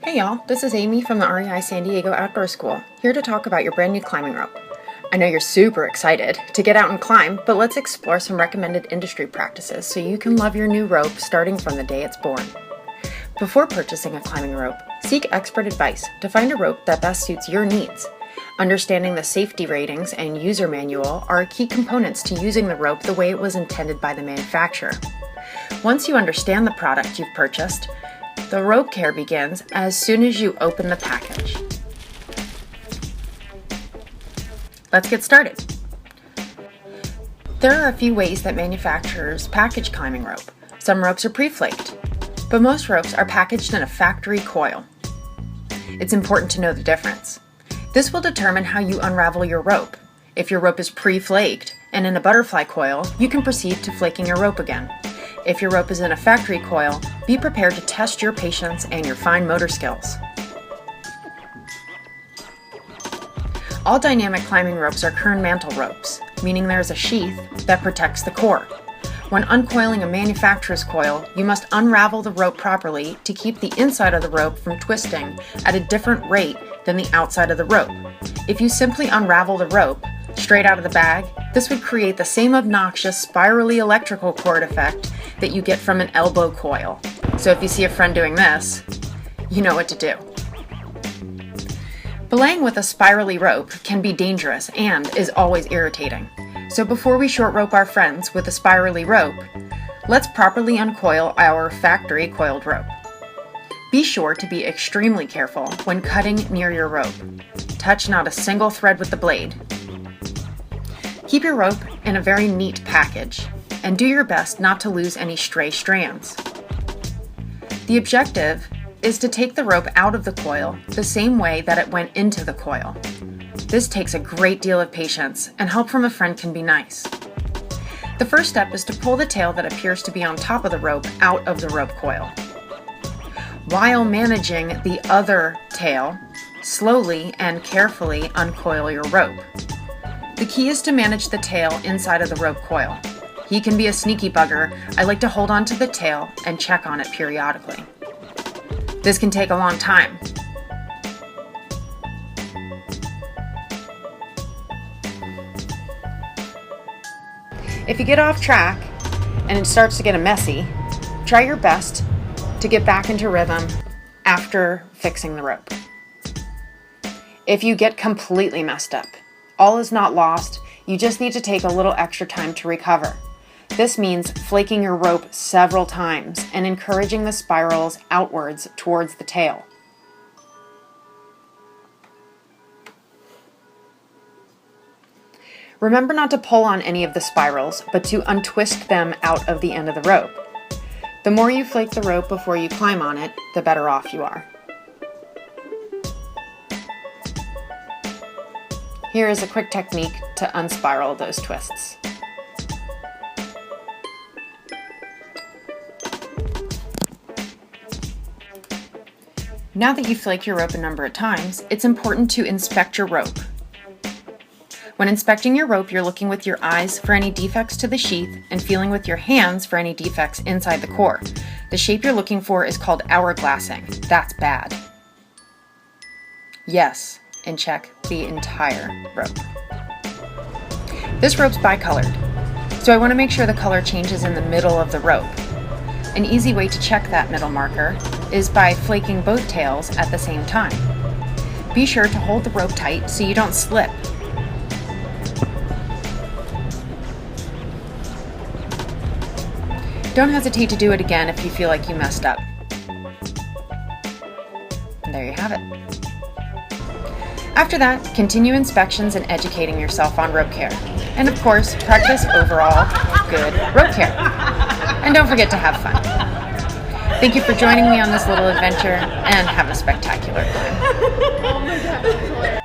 Hey y'all, this is Amy from the REI San Diego Outdoor School, here to talk about your brand new climbing rope. I know you're super excited to get out and climb, but let's explore some recommended industry practices so you can love your new rope starting from the day it's born. Before purchasing a climbing rope, seek expert advice to find a rope that best suits your needs. Understanding the safety ratings and user manual are key components to using the rope the way it was intended by the manufacturer. Once you understand the product you've purchased, the rope care begins as soon as you open the package. Let's get started. There are a few ways that manufacturers package climbing rope. Some ropes are pre-flaked, but most ropes are packaged in a factory coil. It's important to know the difference. This will determine how you unravel your rope. If your rope is pre-flaked and in a butterfly coil, you can proceed to flaking your rope again. If your rope is in a factory coil, be prepared to test your patience and your fine motor skills. All dynamic climbing ropes are kern mantle ropes, meaning there is a sheath that protects the core. When uncoiling a manufacturer's coil, you must unravel the rope properly to keep the inside of the rope from twisting at a different rate than the outside of the rope. If you simply unravel the rope straight out of the bag, this would create the same obnoxious spirally electrical cord effect that you get from an elbow coil. So if you see a friend doing this, you know what to do. Belaying with a spirally rope can be dangerous and is always irritating. So before we short rope our friends with a spirally rope, let's properly uncoil our factory coiled rope. Be sure to be extremely careful when cutting near your rope. Touch not a single thread with the blade. Keep your rope in a very neat package and do your best not to lose any stray strands. The objective is to take the rope out of the coil the same way that it went into the coil. This takes a great deal of patience, and help from a friend can be nice. The first step is to pull the tail that appears to be on top of the rope out of the rope coil. While managing the other tail, slowly and carefully uncoil your rope. The key is to manage the tail inside of the rope coil. He can be a sneaky bugger. I like to hold on to the tail and check on it periodically. This can take a long time. If you get off track and it starts to get messy, try your best to get back into rhythm after fixing the rope. If you get completely messed up, all is not lost. You just need to take a little extra time to recover. This means flaking your rope several times and encouraging the spirals outwards towards the tail. Remember not to pull on any of the spirals, but to untwist them out of the end of the rope. The more you flake the rope before you climb on it, the better off you are. Here is a quick technique to unspiral those twists. Now that you've flaked your rope a number of times, it's important to inspect your rope. When inspecting your rope, you're looking with your eyes for any defects to the sheath and feeling with your hands for any defects inside the core. The shape you're looking for is called hourglassing. That's bad. Yes, and check the entire rope. This rope's bicolored, so I want to make sure the color changes in the middle of the rope. An easy way to check that middle marker is by flaking both tails at the same time. Be sure to hold the rope tight so you don't slip. Don't hesitate to do it again if you feel like you messed up. And there you have it. After that, continue inspections and educating yourself on rope care. And of course, practice overall good rope care. And don't forget to have fun. Thank you for joining me on this little adventure, and have a spectacular climb.